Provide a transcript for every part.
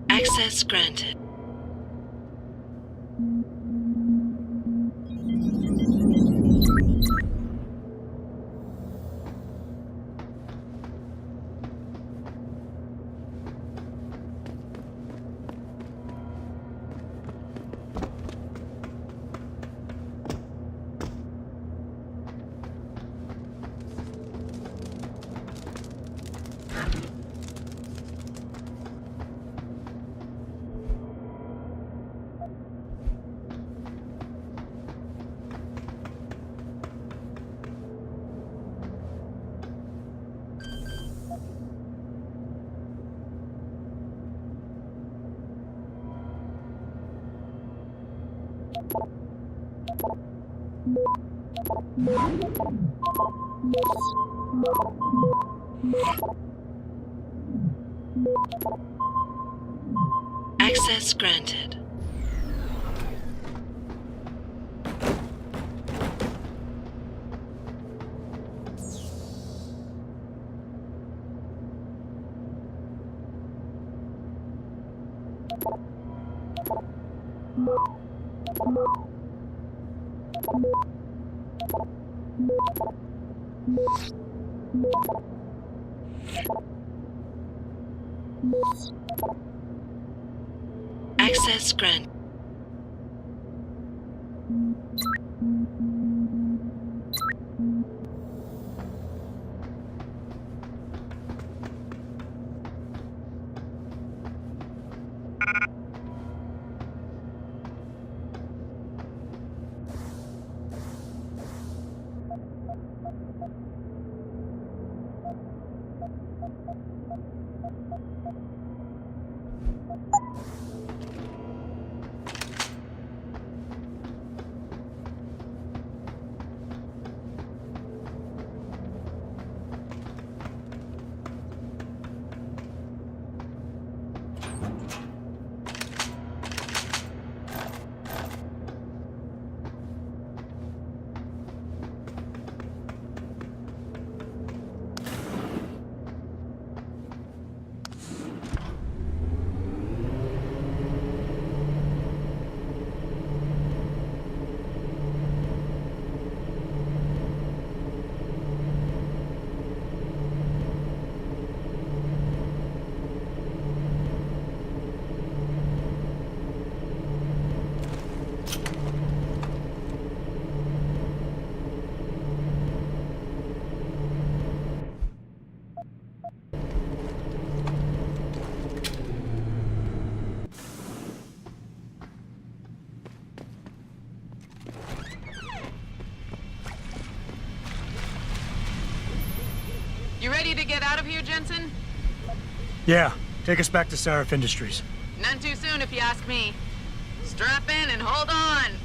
Access granted. Access granted. Access granted. You ready to get out of here, Jensen? Yeah, take us back to Sarif Industries. None too soon, if you ask me. Strap in and hold on.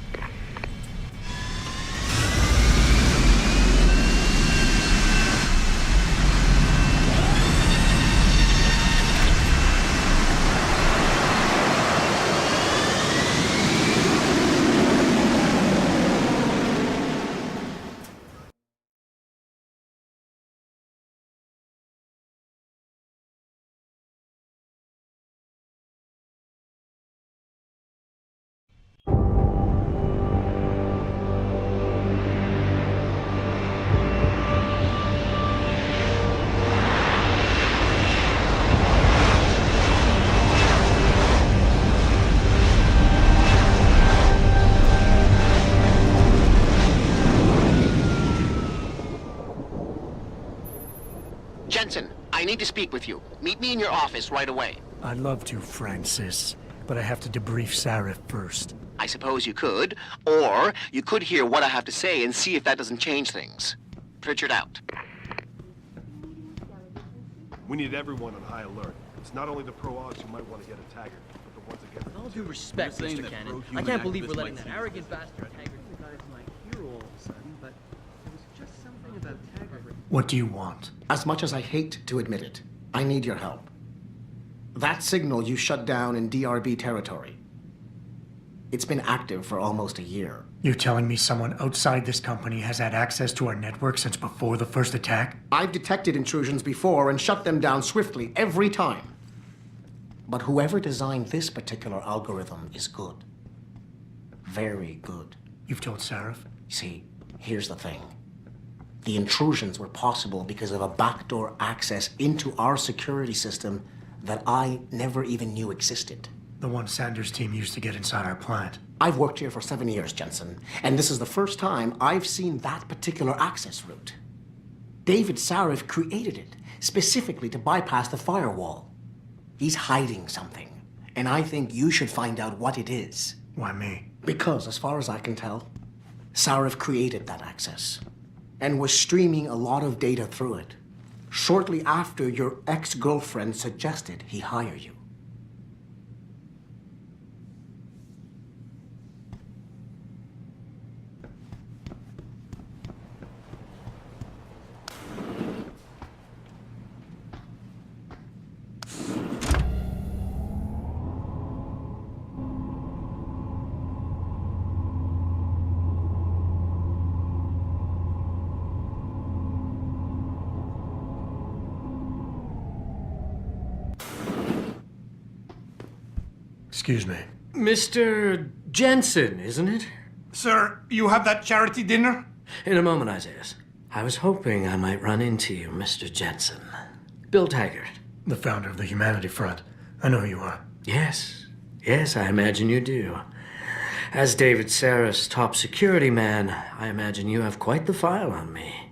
Jensen, I need to speak with you. Meet me in your office right away. I'd love to, Francis, but I have to debrief Sarif first. I suppose you could, or you could hear what I have to say and see if that doesn't change things. Pritchard out. We need everyone on high alert. It's not only the pro-Augs who might want to get a Taggart, but the ones against... With all due respect, Mr. Cannon, I can't believe we're letting that arrogant bastard Taggart think I'm my hero all of a sudden, but there was just something about Taggart. What do you want? As much as I hate to admit it, I need your help. That signal you shut down in DRB territory. It's been active for almost a year. You're telling me someone outside this company has had access to our network since before the first attack? I've detected intrusions before and shut them down swiftly every time. But whoever designed this particular algorithm is good. Very good. You've told Sarif? See, here's the thing. The intrusions were possible because of a backdoor access into our security system that I never even knew existed. The one Sanders' team used to get inside our plant. I've worked here for 7 years, Jensen, and this is the first time I've seen that particular access route. David Sarif created it specifically to bypass the firewall. He's hiding something, and I think you should find out what it is. Why me? Because, as far as I can tell, Sarif created that access and was streaming a lot of data through it shortly after your ex-girlfriend suggested he hire you. Excuse me. Mr. Jensen, isn't it? Sir, you have that charity dinner? In a moment, Isaiah. I was hoping I might run into you, Mr. Jensen. Bill Taggart. The founder of the Humanity Front. I know who you are. Yes, I imagine you do. As David Sarif's top security man, I imagine you have quite the file on me.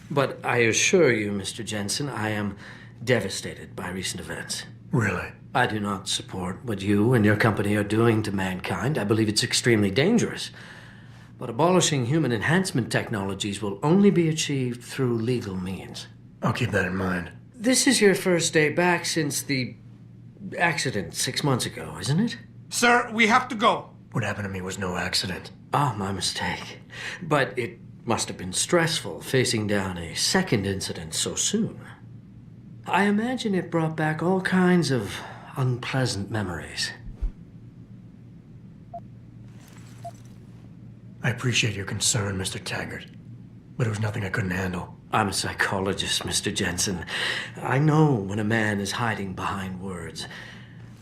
But I assure you, Mr. Jensen, I am devastated by recent events. Really? I do not support what you and your company are doing to mankind. I believe it's extremely dangerous. But abolishing human enhancement technologies will only be achieved through legal means. I'll keep that in mind. This is your first day back since the accident 6 months ago, isn't it? Sir, we have to go. What happened to me was no accident. Ah, my mistake. But it must have been stressful facing down a second incident so soon. I imagine it brought back all kinds of unpleasant memories. I appreciate your concern, Mr. Taggart, but it was nothing I couldn't handle. I'm a psychologist, Mr. Jensen. I know when a man is hiding behind words.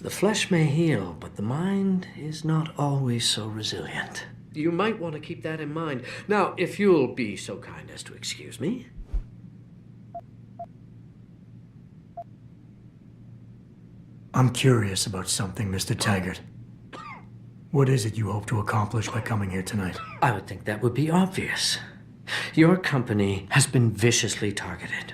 The flesh may heal, but the mind is not always so resilient. You might want to keep that in mind. Now, if you'll be so kind as to excuse me. I'm curious about something, Mr. Taggart. What is it you hope to accomplish by coming here tonight? I would think that would be obvious. Your company has been viciously targeted.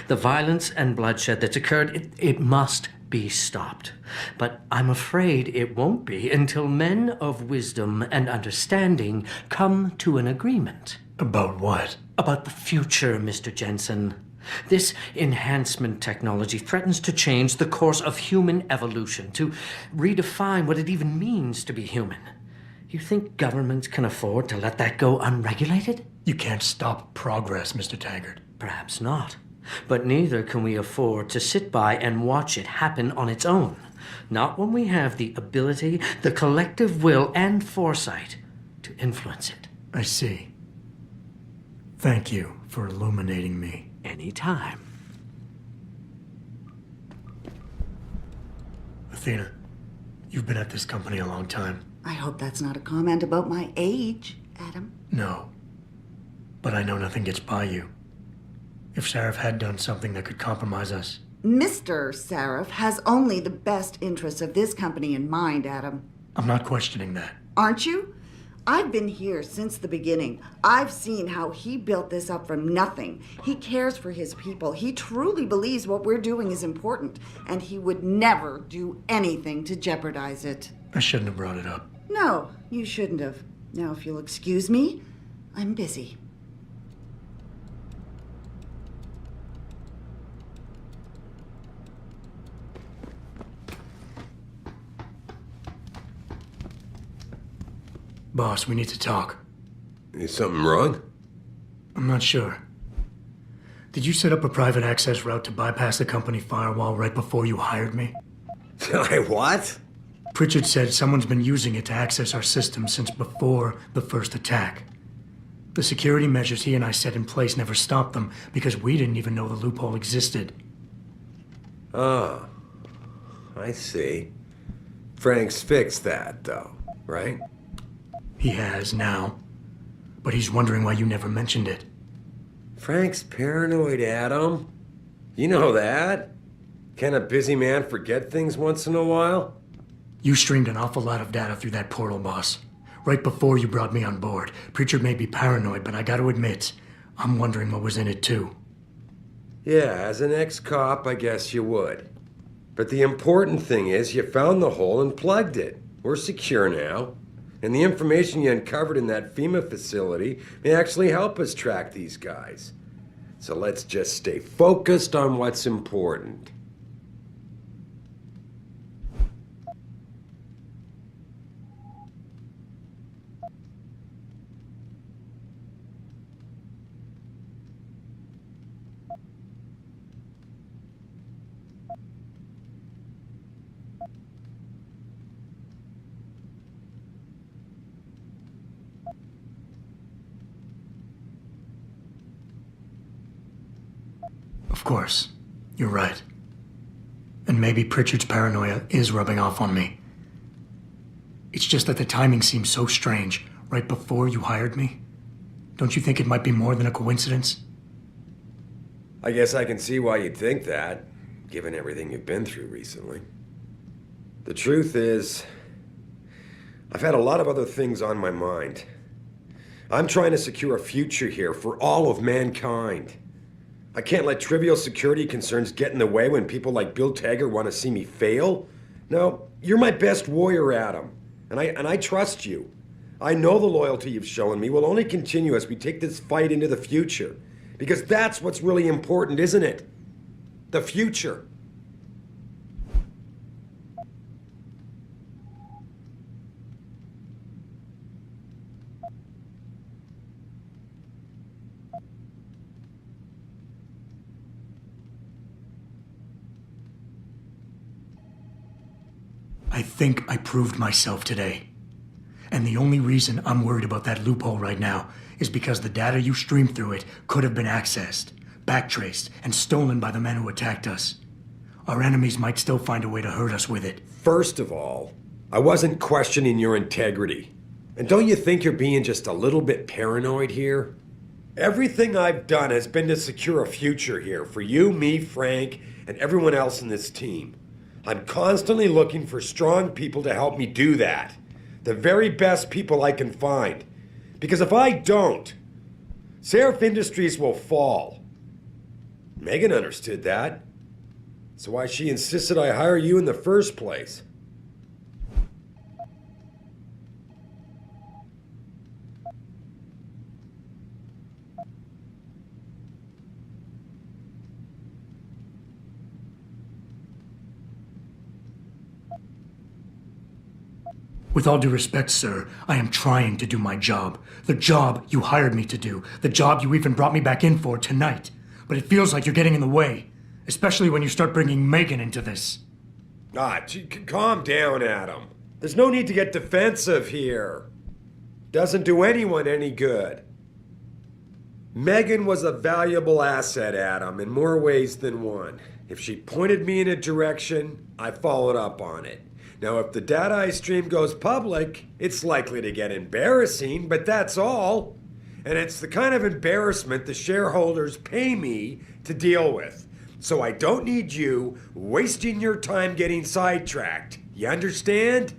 The violence and bloodshed that's occurred, it must be stopped. But I'm afraid it won't be until men of wisdom and understanding come to an agreement. About what? About the future, Mr. Jensen. This enhancement technology threatens to change the course of human evolution, to redefine what it even means to be human. You think governments can afford to let that go unregulated? You can't stop progress, Mr. Taggart. Perhaps not. But neither can we afford to sit by and watch it happen on its own. Not when we have the ability, the collective will, and foresight to influence it. I see. Thank you for illuminating me. Anytime. Athena, you've been at this company a long time. I hope that's not a comment about my age, Adam. No. But I know nothing gets by you. If Sarif had done something that could compromise us. Mr. Sarif has only the best interests of this company in mind, Adam. I'm not questioning that. Aren't you? I've been here since the beginning. I've seen how he built this up from nothing. He cares for his people. He truly believes what we're doing is important, and he would never do anything to jeopardize it. I shouldn't have brought it up. No, you shouldn't have. Now, if you'll excuse me, I'm busy. Boss, we need to talk. Is something wrong? I'm not sure. Did you set up a private access route to bypass the company firewall right before you hired me? I what? Pritchard said someone's been using it to access our system since before the first attack. The security measures he and I set in place never stopped them because we didn't even know the loophole existed. Oh, I see. Frank's fixed that, though, right? He has now. But he's wondering why you never mentioned it. Frank's paranoid, Adam. You know that. Can a busy man forget things once in a while? You streamed an awful lot of data through that portal, boss. Right before you brought me on board. Pritchard may be paranoid, but I gotta admit, I'm wondering what was in it too. Yeah, as an ex-cop, I guess you would. But the important thing is you found the hole and plugged it. We're secure now. And the information you uncovered in that FEMA facility may actually help us track these guys. So let's just stay focused on what's important. Of course, you're right. And maybe Pritchard's paranoia is rubbing off on me. It's just that the timing seems so strange, right before you hired me. Don't you think it might be more than a coincidence? I guess I can see why you'd think that, given everything you've been through recently. The truth is, I've had a lot of other things on my mind. I'm trying to secure a future here for all of mankind. I can't let trivial security concerns get in the way when people like Bill Taggart want to see me fail. No, you're my best warrior, Adam, and I trust you. I know the loyalty you've shown me will only continue as we take this fight into the future, because that's what's really important, isn't it? The future. I think I proved myself today. And the only reason I'm worried about that loophole right now is because the data you streamed through it could have been accessed, backtraced, and stolen by the men who attacked us. Our enemies might still find a way to hurt us with it. First of all, I wasn't questioning your integrity. And don't you think you're being just a little bit paranoid here? Everything I've done has been to secure a future here for you, me, Frank, and everyone else in this team. I'm constantly looking for strong people to help me do that. The very best people I can find. Because if I don't, Seraph Industries will fall. Megan understood that. That's why she insisted I hire you in the first place. With all due respect, sir, I am trying to do my job. The job you hired me to do. The job you even brought me back in for tonight. But it feels like you're getting in the way. Especially when you start bringing Megan into this. Calm down, Adam. There's no need to get defensive here. Doesn't do anyone any good. Megan was a valuable asset, Adam, in more ways than one. If she pointed me in a direction, I followed up on it. Now, if the data I stream goes public, it's likely to get embarrassing, but that's all. And it's the kind of embarrassment the shareholders pay me to deal with. So I don't need you wasting your time getting sidetracked. You understand?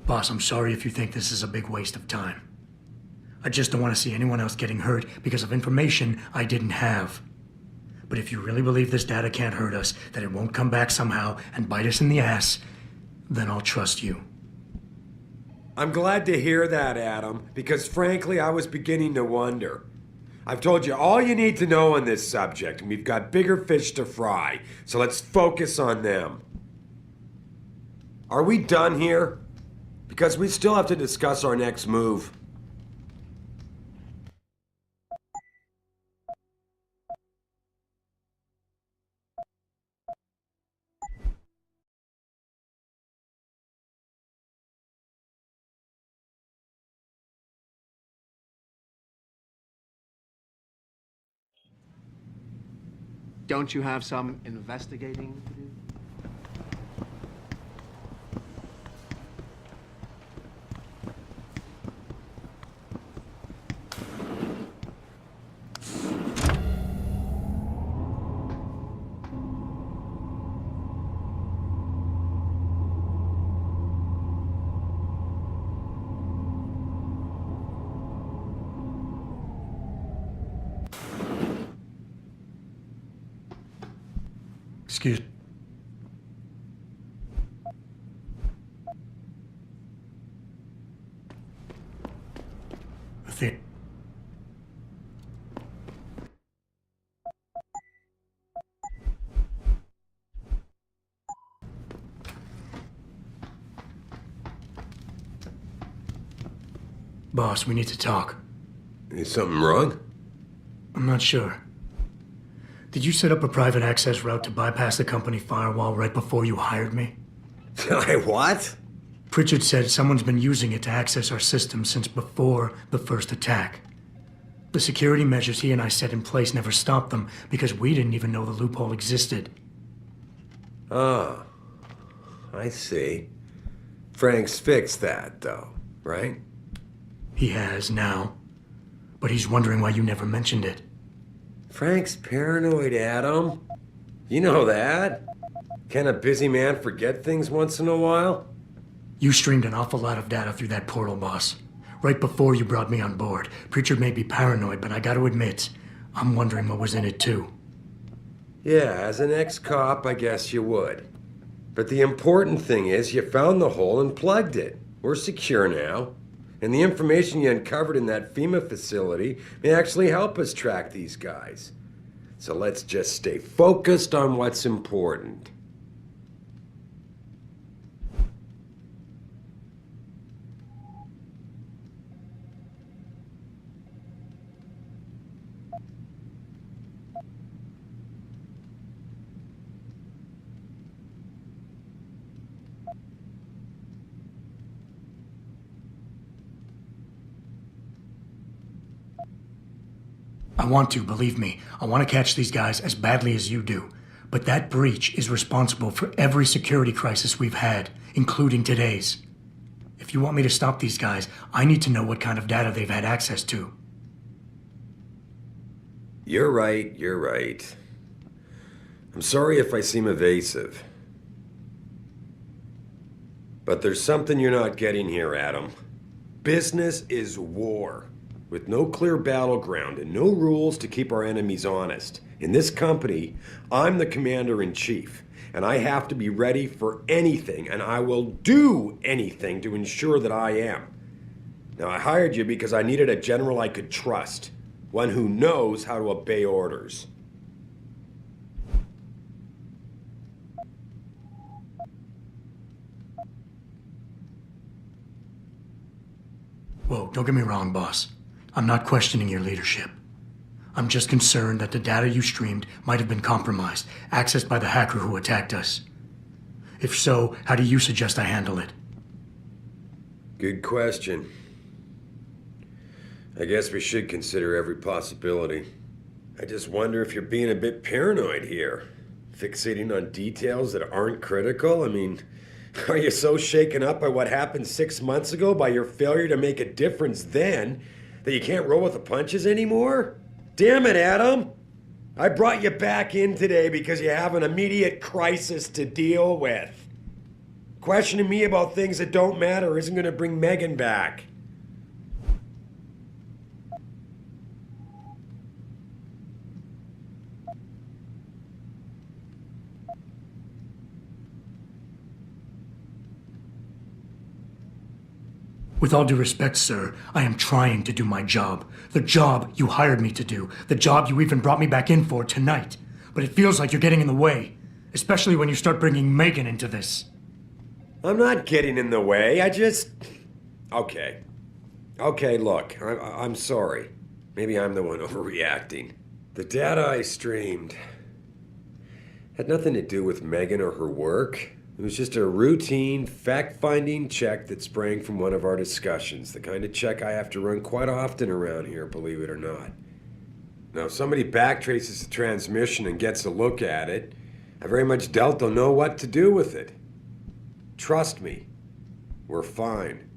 Boss, I'm sorry if you think this is a big waste of time. I just don't want to see anyone else getting hurt because of information I didn't have. But if you really believe this data can't hurt us, that it won't come back somehow and bite us in the ass, then I'll trust you. I'm glad to hear that, Adam, because frankly, I was beginning to wonder. I've told you all you need to know on this subject, and we've got bigger fish to fry, so let's focus on them. Are we done here? Because we still have to discuss our next move. Don't you have some investigating to do? Excuse me. Boss, we need to talk. Is something wrong? I'm not sure. Did you set up a private access route to bypass the company firewall right before you hired me? What? Pritchard said someone's been using it to access our system since before the first attack. The security measures he and I set in place never stopped them because we didn't even know the loophole existed. Oh, I see. Frank's fixed that, though, right? He has now. But he's wondering why you never mentioned it. Frank's paranoid, Adam. You know that. Can a busy man forget things once in a while? You streamed an awful lot of data through that portal, boss. Right before you brought me on board. Pritchard may be paranoid, but I gotta admit, I'm wondering what was in it too. Yeah, as an ex-cop, I guess you would. But the important thing is you found the hole and plugged it. We're secure now. And the information you uncovered in that FEMA facility may actually help us track these guys. So let's just stay focused on what's important. I want to, believe me. I want to catch these guys as badly as you do. But that breach is responsible for every security crisis we've had, including today's. If you want me to stop these guys, I need to know what kind of data they've had access to. You're right, you're right. I'm sorry if I seem evasive. But there's something you're not getting here, Adam. Business is war. With no clear battleground and no rules to keep our enemies honest. In this company, I'm the commander-in-chief, and I have to be ready for anything, and I will do anything to ensure that I am. Now, I hired you because I needed a general I could trust, one who knows how to obey orders. Whoa, don't get me wrong, boss. I'm not questioning your leadership. I'm just concerned that the data you streamed might have been compromised, accessed by the hacker who attacked us. If so, how do you suggest I handle it? Good question. I guess we should consider every possibility. I just wonder if you're being a bit paranoid here. Fixating on details that aren't critical? I mean, are you so shaken up by what happened 6 months ago, by your failure to make a difference then, that you can't roll with the punches anymore? Damn it, Adam! I brought you back in today because you have an immediate crisis to deal with. Questioning me about things that don't matter isn't going to bring Megan back. With all due respect, sir, I am trying to do my job. The job you hired me to do. The job you even brought me back in for tonight. But it feels like you're getting in the way. Especially when you start bringing Megan into this. I'm not getting in the way. Okay. Okay, look, I'm sorry. Maybe I'm the one overreacting. The data I streamed had nothing to do with Megan or her work. It was just a routine, fact-finding check that sprang from one of our discussions. The kind of check I have to run quite often around here, believe it or not. Now, if somebody backtraces the transmission and gets a look at it, I very much doubt they'll know what to do with it. Trust me, we're fine.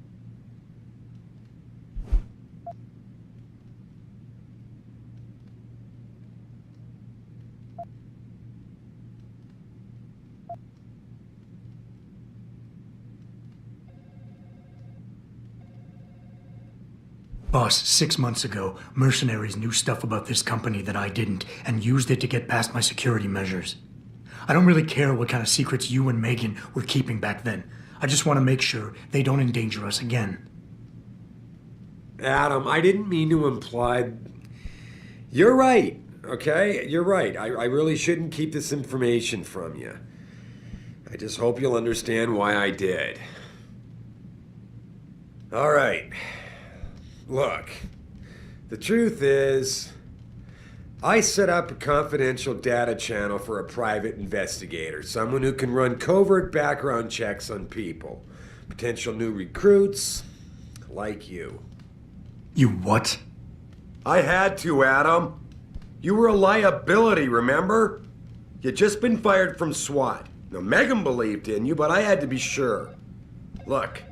Boss, 6 months ago, mercenaries knew stuff about this company that I didn't, and used it to get past my security measures. I don't really care what kind of secrets you and Megan were keeping back then. I just want to make sure they don't endanger us again. Adam, I didn't mean to imply... You're right, okay? You're right. I really shouldn't keep this information from you. I just hope you'll understand why I did. All right. Look, the truth is, I set up a confidential data channel for a private investigator, someone who can run covert background checks on people, potential new recruits, like you. You what? I had to, Adam. You were a liability, remember? You'd just been fired from SWAT. Now, Megan believed in you, but I had to be sure. Look,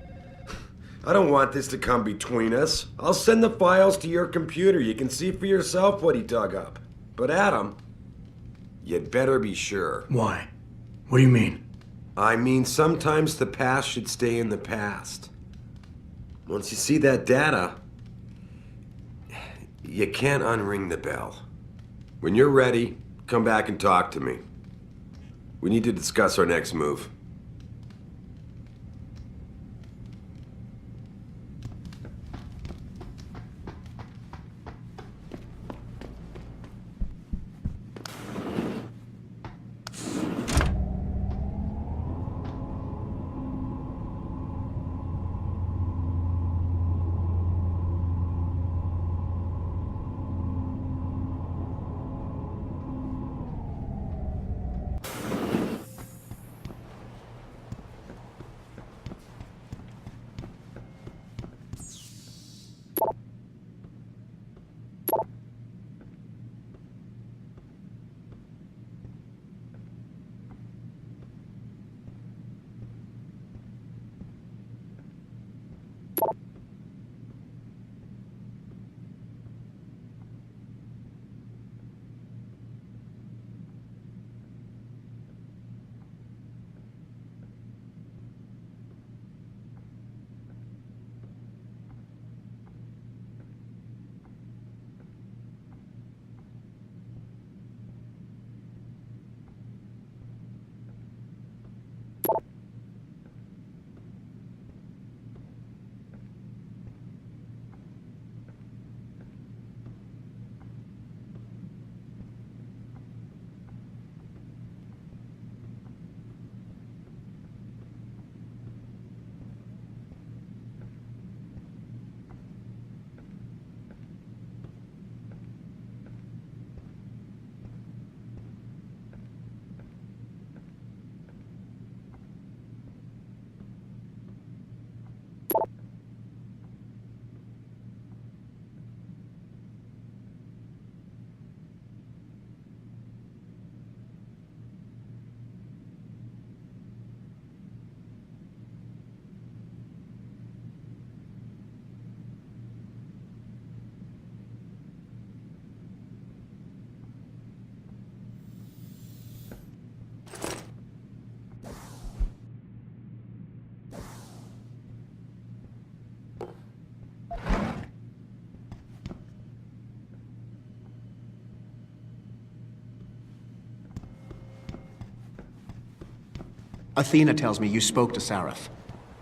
I don't want this to come between us. I'll send the files to your computer. You can see for yourself what he dug up. But Adam, you'd better be sure. Why? What do you mean? I mean, sometimes the past should stay in the past. Once you see that data, you can't unring the bell. When you're ready, come back and talk to me. We need to discuss our next move. Athena tells me you spoke to Sarif.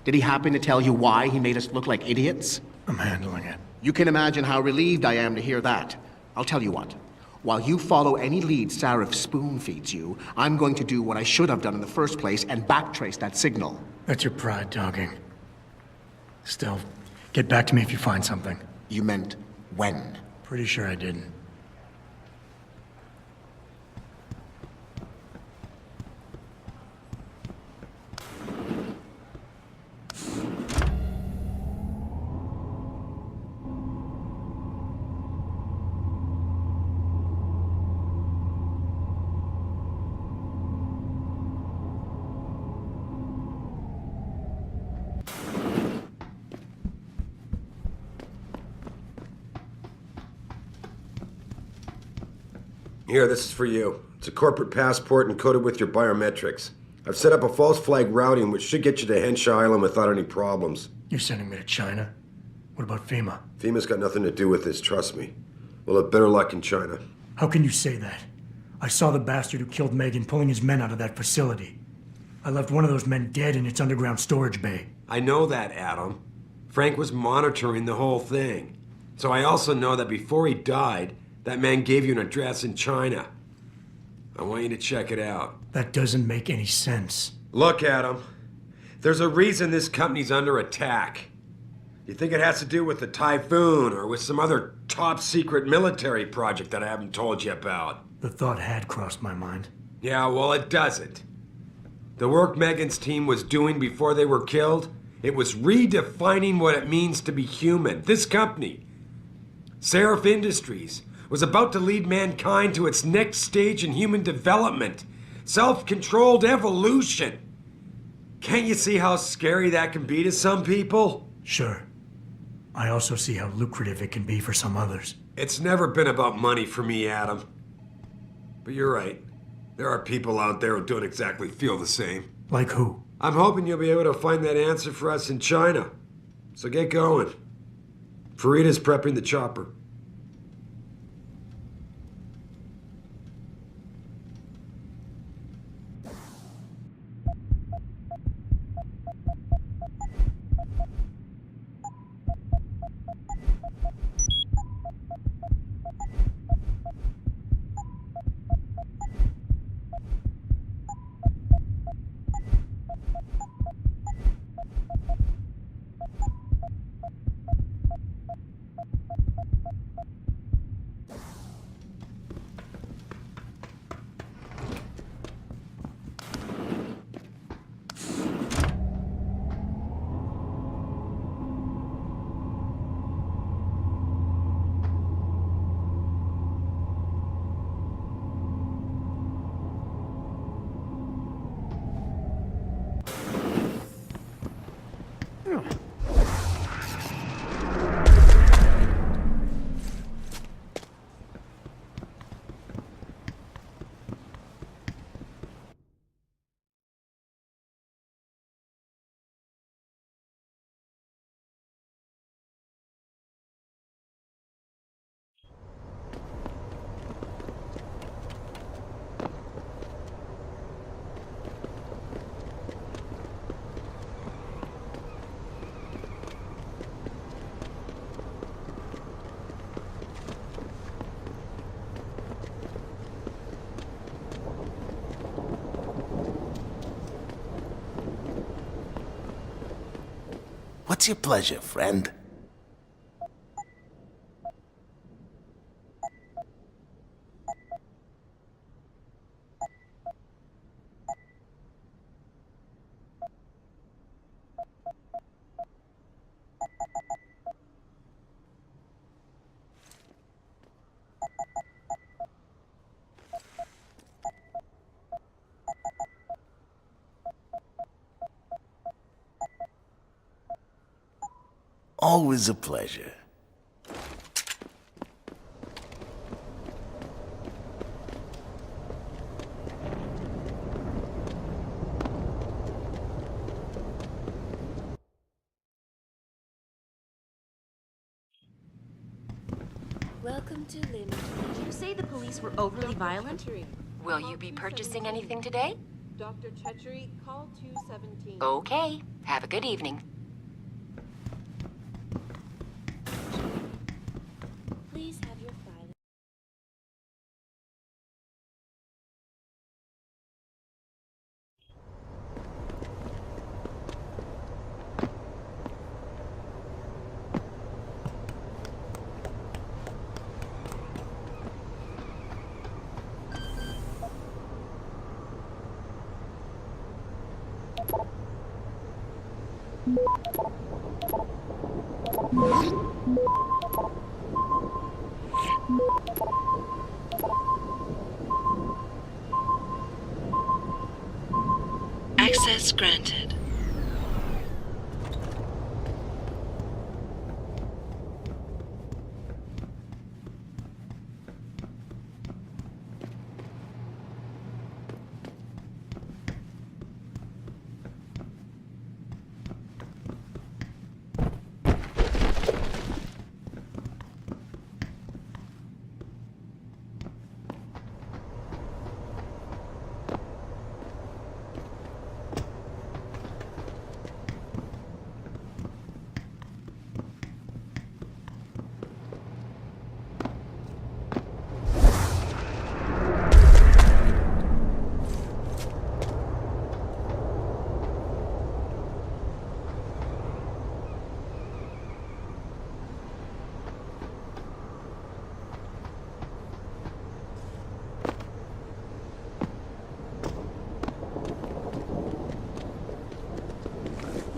Did he happen to tell you why he made us look like idiots? I'm handling it. You can imagine how relieved I am to hear that. I'll tell you what. While you follow any lead Sarif spoon-feeds you, I'm going to do what I should have done in the first place and backtrace that signal. That's your pride talking. Still, get back to me if you find something. You meant when? Pretty sure I didn't. Here, this is for you. It's a corporate passport encoded with your biometrics. I've set up a false flag routing which should get you to Henshaw Island without any problems. You're sending me to China? What about FEMA? FEMA's got nothing to do with this, trust me. We'll have better luck in China. How can you say that? I saw the bastard who killed Megan pulling his men out of that facility. I left one of those men dead in its underground storage bay. I know that, Adam. Frank was monitoring the whole thing. So I also know that before he died, that man gave you an address in China. I want you to check it out. That doesn't make any sense. Look, Adam. There's a reason this company's under attack. You think it has to do with the typhoon or with some other top-secret military project that I haven't told you about? The thought had crossed my mind. Yeah, well, it doesn't. The work Megan's team was doing before they were killed, it was redefining what it means to be human. This company, Seraph Industries, was about to lead mankind to its next stage in human development. Self-controlled evolution. Can't you see how scary that can be to some people? Sure. I also see how lucrative it can be for some others. It's never been about money for me, Adam. But you're right. There are people out there who don't exactly feel the same. Like who? I'm hoping you'll be able to find that answer for us in China. So get going. Farida's prepping the chopper. What's your pleasure, friend? Always a pleasure. Welcome to Lim. Did you say the police were overly violent? Will you be purchasing anything today? Dr. Chechery, call 217. Okay. Have a good evening. Please have your file. Access granted.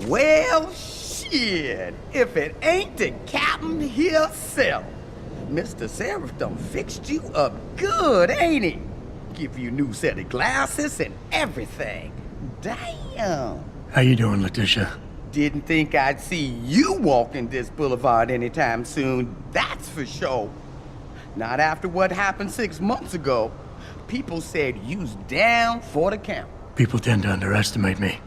Well, shit, if it ain't the captain himself. Mr. Seraph done fixed you up good, ain't he? Give you new set of glasses and everything. Damn. How you doing, Letitia? Didn't think I'd see you walking this boulevard anytime soon, that's for sure. Not after what happened 6 months ago. People said you's down for the count. People tend to underestimate me.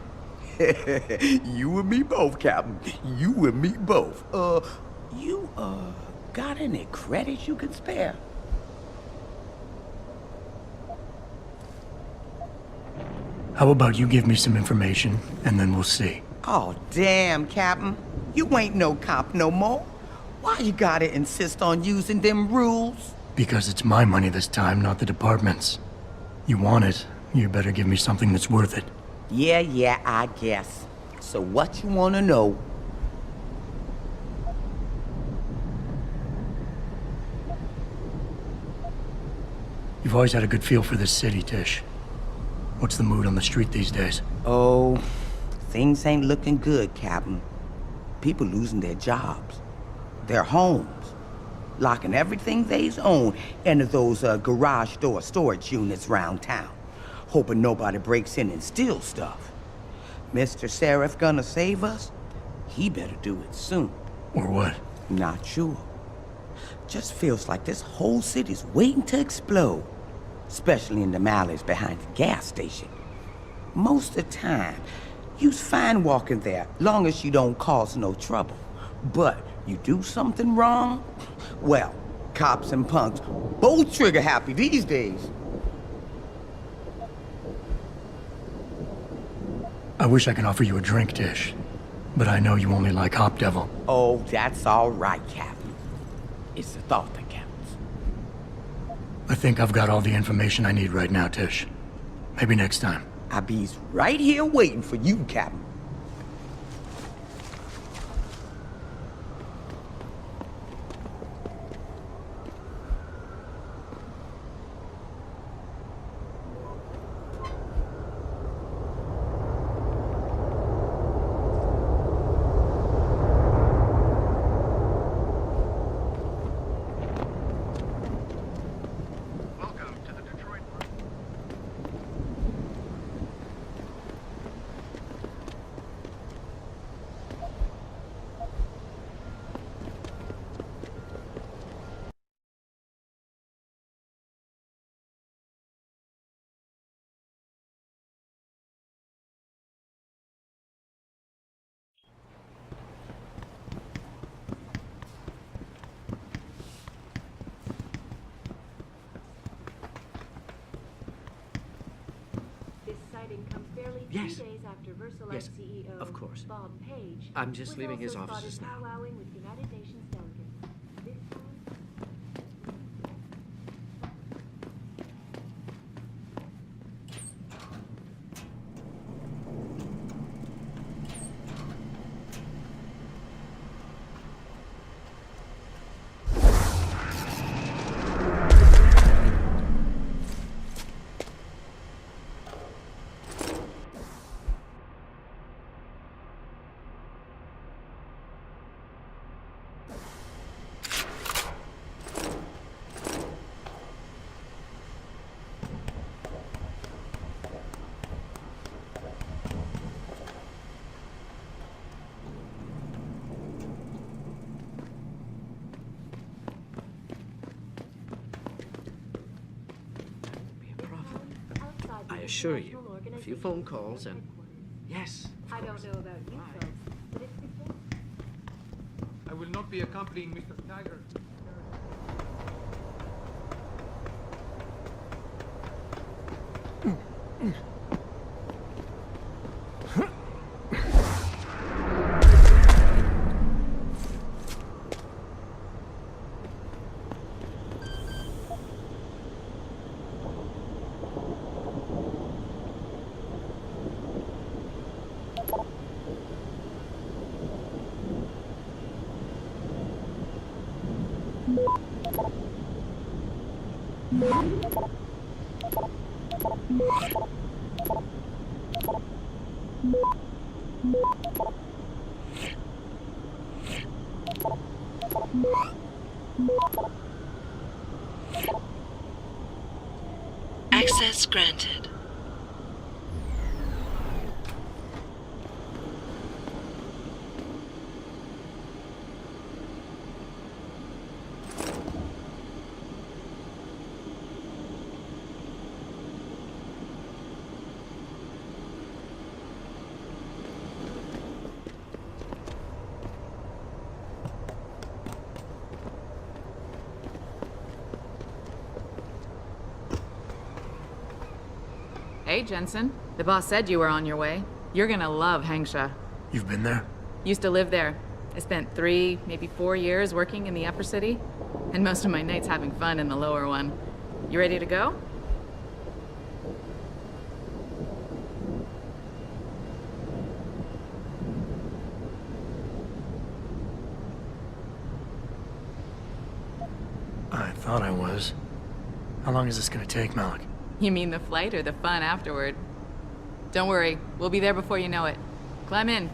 You and me both, Captain. You and me both. You got any credits you can spare? How about you give me some information, and then we'll see. Oh, damn, Captain. You ain't no cop no more. Why you gotta insist on using them rules? Because it's my money this time, not the department's. You want it, you better give me something that's worth it. Yeah, I guess. So what you wanna know? You've always had a good feel for this city, Tish. What's the mood on the street these days? Oh, things ain't looking good, Captain. People losing their jobs, their homes, locking everything they's own into those garage door storage units round town, hoping nobody breaks in and steals stuff. Mr. Seraph gonna save us? He better do it soon. Or what? Not sure. Just feels like this whole city's waiting to explode, especially in the alleys behind the gas station. Most of the time, you's fine walking there, long as you don't cause no trouble. But you do something wrong? Well, cops and punks both trigger happy these days. I wish I could offer you a drink, Tish. But I know you only like Hop Devil. Oh, that's all right, Captain. It's the thought that counts. I think I've got all the information I need right now, Tish. Maybe next time. I be's right here waiting for you, Captain. Barely 3 Yes. days after VersaLife Yes, CEO of course. Bob Page I'm just was leaving his also offices spotted now. powwowing with United Nations delegates. This time, outside the I assure you, international a few organization phone calls and... Yes, I don't know about you folks, but it's important. I will not be accompanying Mr. Taggart. Access granted. Hey, Jensen. The boss said you were on your way. You're gonna love Hengsha. You've been there? Used to live there. I spent 3, maybe 4 years working in the upper city, and most of my nights having fun in the lower one. You ready to go? I thought I was. How long is this gonna take, Malik? You mean the flight or the fun afterward? Don't worry, we'll be there before you know it. Climb in.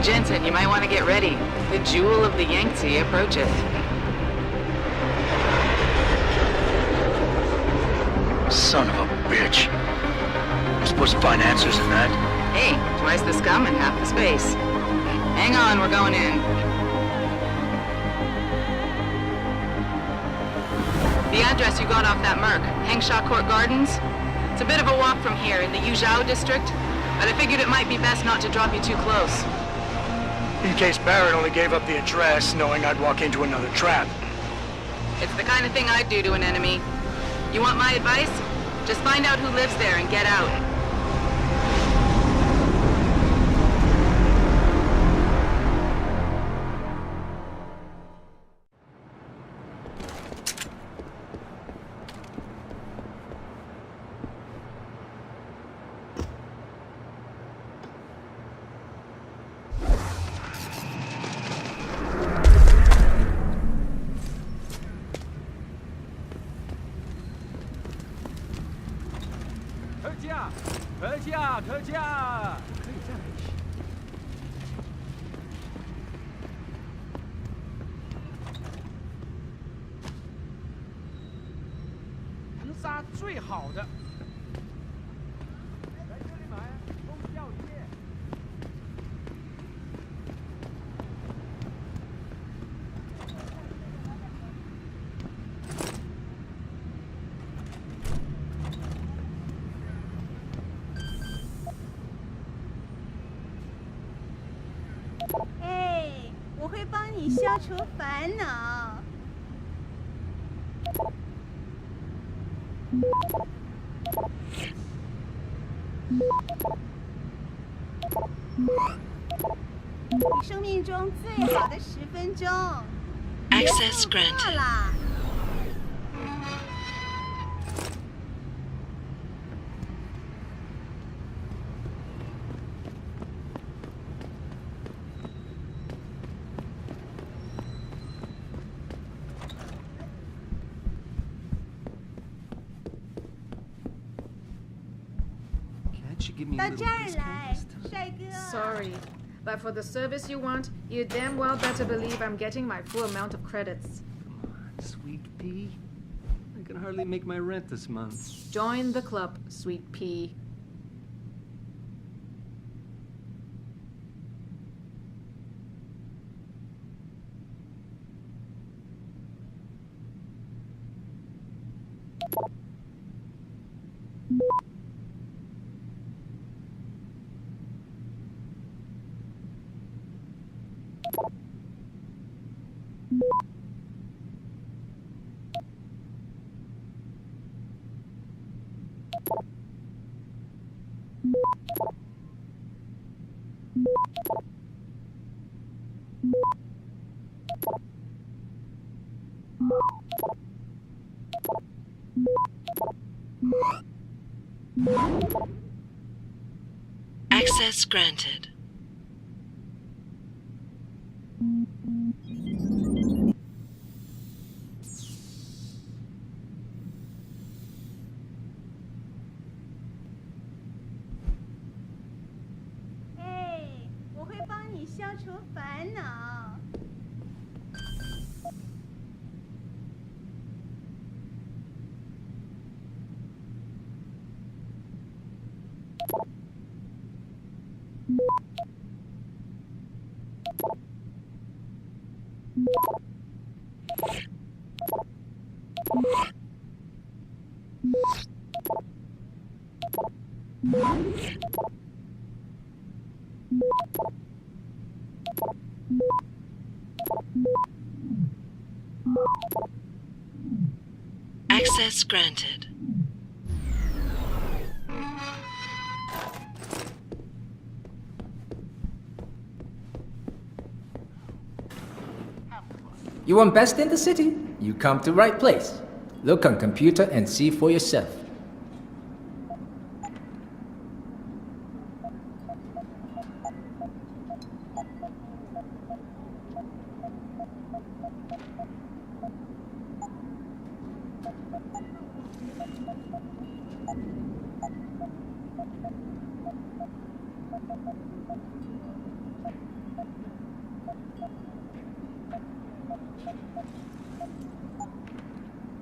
Jensen, you might want to get ready. The jewel of the Yangtze approaches. Son of a bitch. I'm supposed to find answers in that. Hey, twice the scum and half the space. Hang on, we're going in. The address you got off that Merc, Hengsha Court Gardens. It's a bit of a walk from here in the Yuzhou district, but I figured it might be best not to drop you too close. In case Barrett only gave up the address, knowing I'd walk into another trap. It's the kind of thing I'd do to an enemy. You want my advice? Just find out who lives there and get out. 价，特价，特价！可以再来一些。能杀最好的。来这里买，功效一夜。哎，我会帮你消除烦恼。你生命中最好的10分钟。Access 到 granted. 啦。到这儿来，帅哥。 Sorry, but for the service you want, you damn well better believe I'm getting my full amount of credits. Sweet pea. I can hardly make my rent this month. Join the club, sweet pea. Access granted.哎，我会帮你消除烦恼。Access granted. You want best in the city? You come to right place. Look on computer and see for yourself.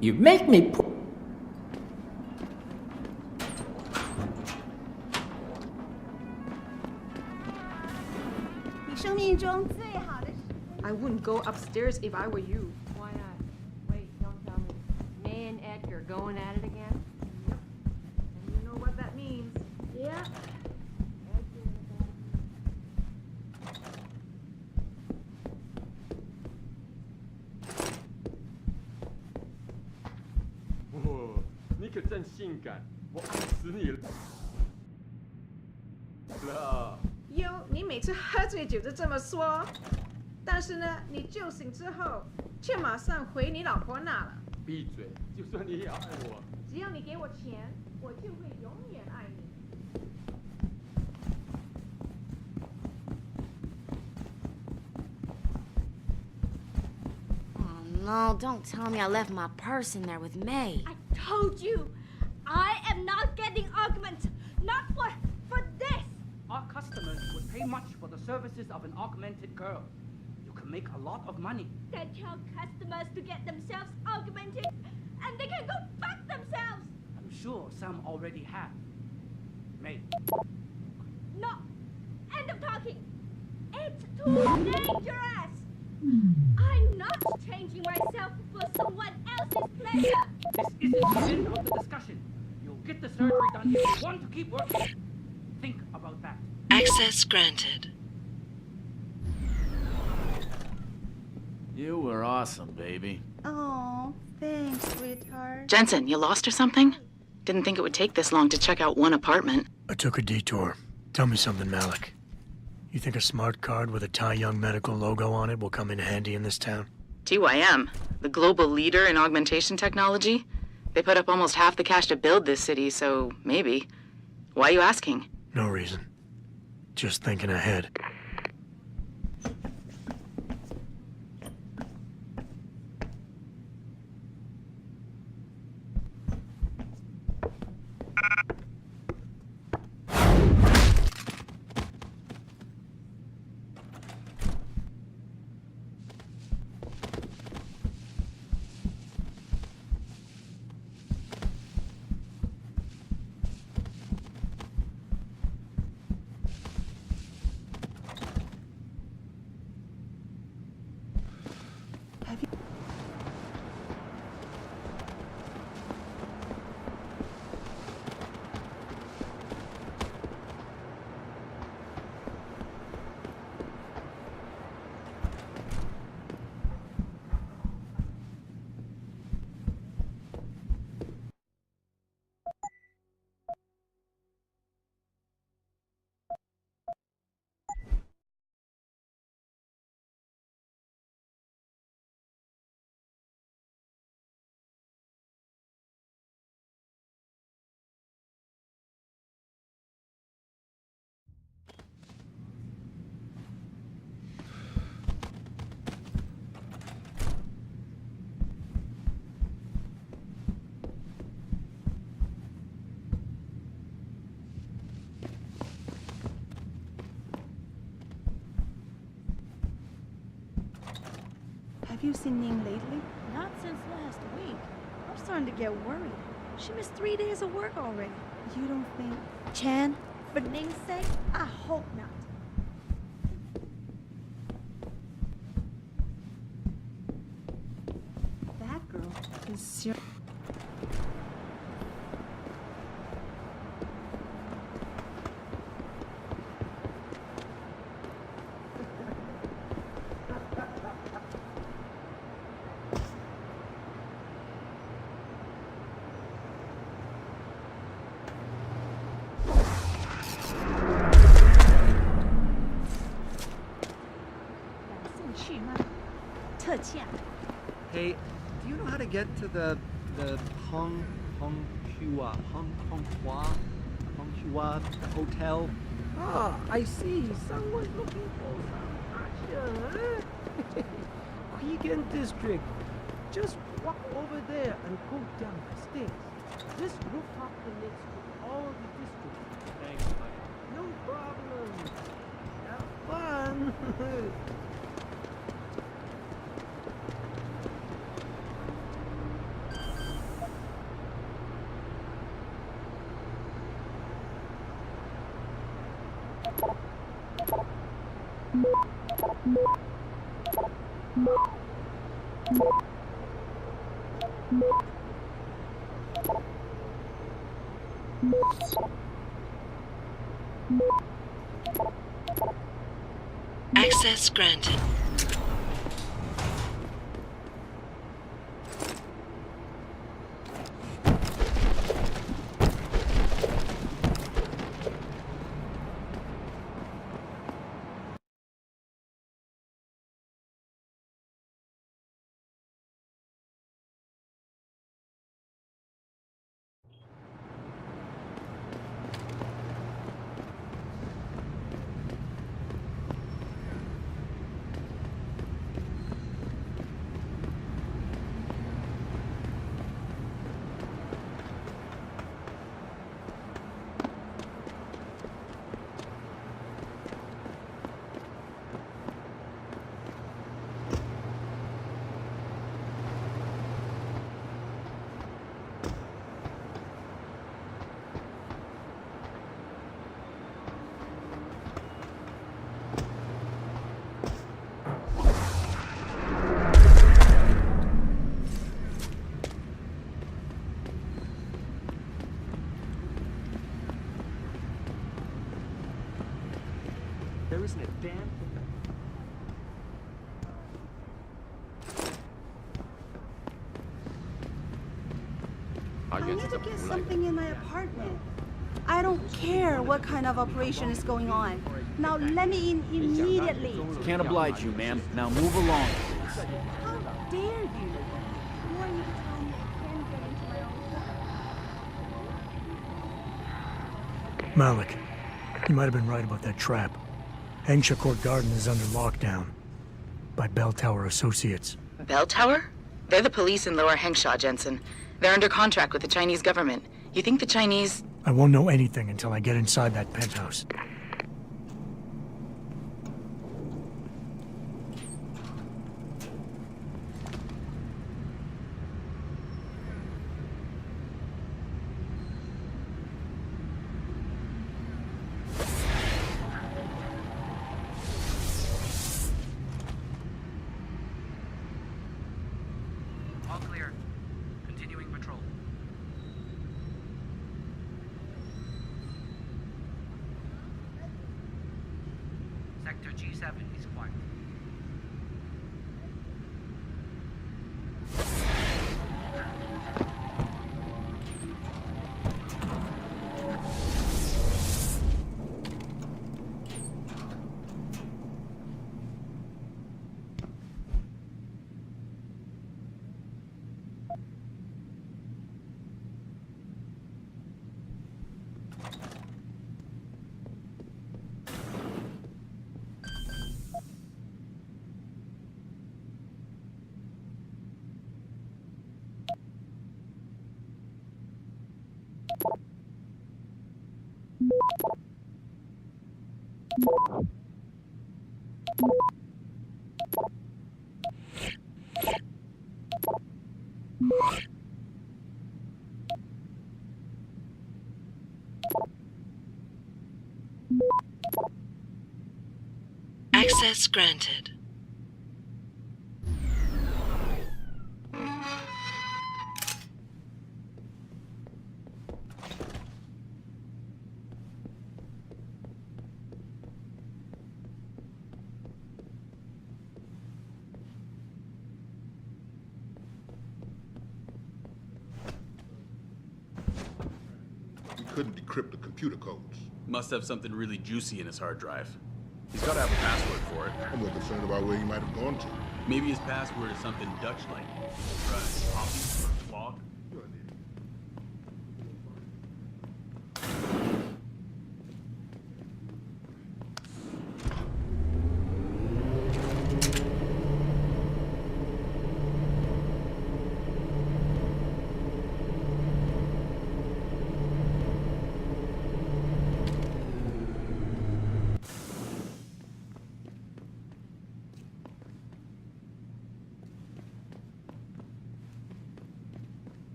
You make me pu- 你生命中最好的。 I wouldn't go upstairs if I were you. Why not? Wait, don't tell me. May and Edgar going at it again? Yep. And you know what that means. Yeah. Oh, 你可真性感，我爱死你了。哟，你每次喝醉酒就这么说，但是呢，你酒醒之后却马上回你老婆那了。闭嘴！就算你也爱我，只要你给我钱，我就会永远爱你。 Oh no, don't tell me I left my purse in there with May. I told you. I am not getting augment. Not for this. Our customers would pay much for the services of an augmented girl. You can make a lot of money. Then tell customers to get themselves augmented, and they can go fuck themselves. I'm sure some already have. May. No. End of talking. It's too dangerous. I'm not changing myself for someone else's pleasure. This isn't the end of the discussion. You'll get the surgery done if you want to keep working. Think about that. Access granted. You were awesome, baby. Oh, thanks, sweetheart. Jensen, you lost or something? Didn't think it would take this long to check out one apartment. I took a detour. Tell me something, Malik. You think a smart card with a Tai Young Medical logo on it will come in handy in this town? TYM, the global leader in augmentation technology. They put up almost half the cash to build this city, so maybe. Why are you asking? No reason. Just thinking ahead. Have you seen Ning lately? Not since last week. I'm starting to get worried. She missed 3 days of work already. You don't think... Chan, for Ning's sake, I hope not. That girl is serious. Hey, do you know how to get to the Honghua hotel? Ah, I see. Someone's looking for some action. Vegan district. Just walk over there and go down the stairs. This rooftop connects to all the districts. Thanks, buddy. No problem. Have fun. Access granted. There isn't a damn thing. I need to get something in my apartment. I don't care what kind of operation is going on. Now let me in immediately. Can't oblige you, ma'am. Now move along, please. How dare you? Who are you to tell me I can't get into my own car? Malik, you might have been right about that trap. Hengsha Court Garden is under lockdown by Bell Tower Associates. Bell Tower? They're the police in Lower Hengsha, Jensen. They're under contract with the Chinese government. You think the Chinese... I won't know anything until I get inside that penthouse. All clear. Continuing patrol. Sector G7 is quiet. Access granted. He couldn't decrypt the computer codes. Must have something really juicy in his hard drive. He's got to have a password for it. I'm more concerned about where he might have gone to. Maybe his password is something Dutch-like. Right. Coffee or clog.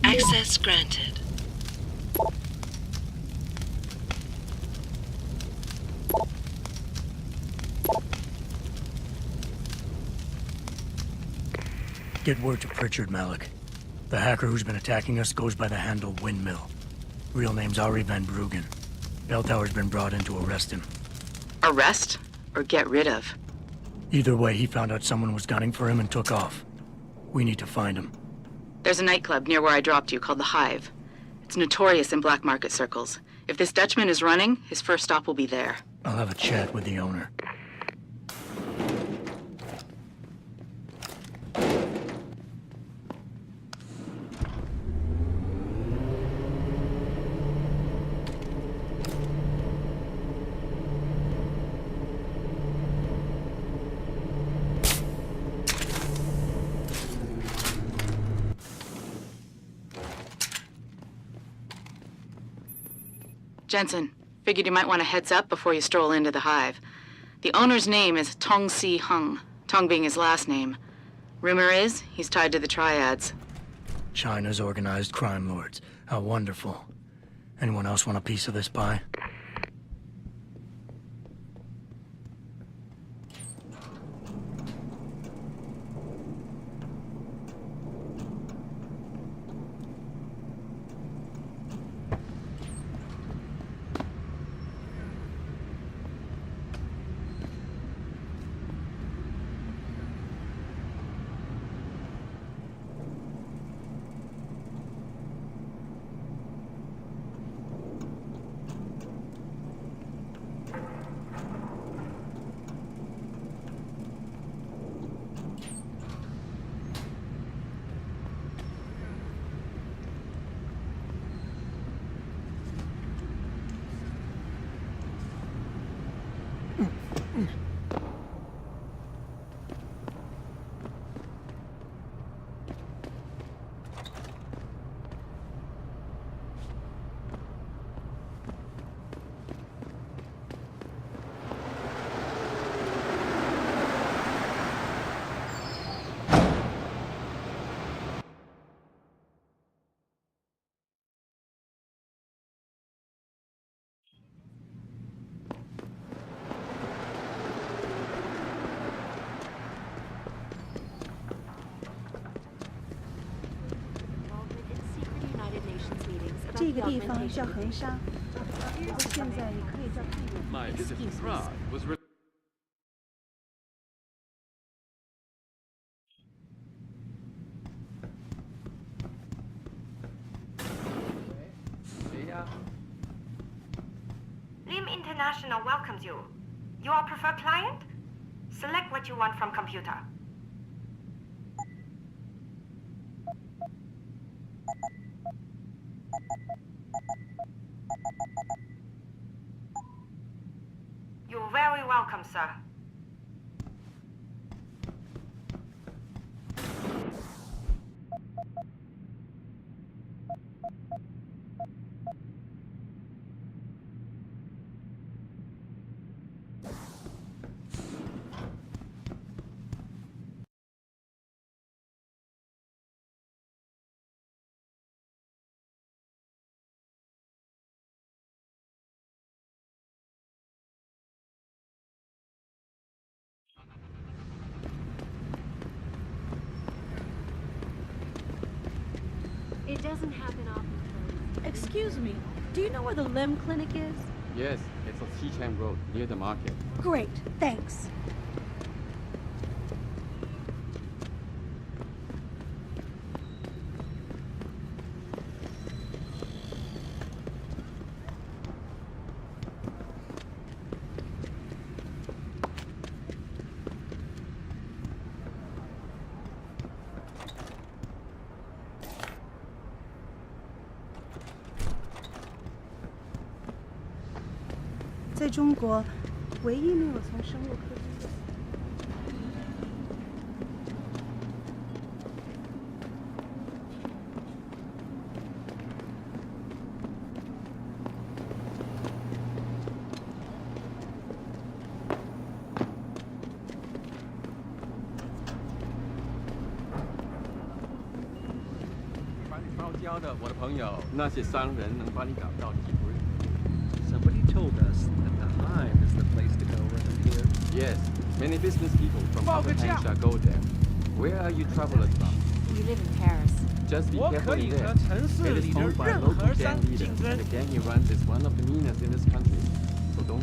Access granted. Get word to Pritchard, Malik. The hacker who's been attacking us goes by the handle Windmill. Real name's Ari Van Bruggen. Bell Tower's been brought in to arrest him. Arrest? Or get rid of? Either way, he found out someone was gunning for him and took off. We need to find him. There's a nightclub near where I dropped you called the Hive. It's notorious in black market circles. If this Dutchman is running, his first stop will be there. I'll have a chat with the owner. Jensen, figured you might want a heads up before you stroll into the Hive. The owner's name is Tong Si Hung, Tong being his last name. Rumor is, he's tied to the Triads. China's organized crime lords. How wonderful. Anyone else want a piece of this pie? Involvement in secret United Nations meetings about 这个 the 地方叫 augmentation of 横沙，现在也可以叫太原。 My visit to Excuse me. Prague was Lim International welcomes you. You are preferred client? Select what you want from computer. You're very welcome, sir. It doesn't happen often. Excuse me, do you know where the limb clinic is? Yes, it's on Xichang Road, near the market. Great, thanks. "在中国，唯一没有从生物科毕业。交的，我的朋友，那些商人能把你搞到体会。Somebody told us that the Hive is the place to go around here. Yes, many business people from other Asia go there. Where are you travelers from? We live in Paris. Just be 我 careful 可以 in 和 there. 城市 It 里 is 的 owned by a 任 local 何 gang 商 leader, 竞争 and the gang he runs is one of the meanest in this country. So don't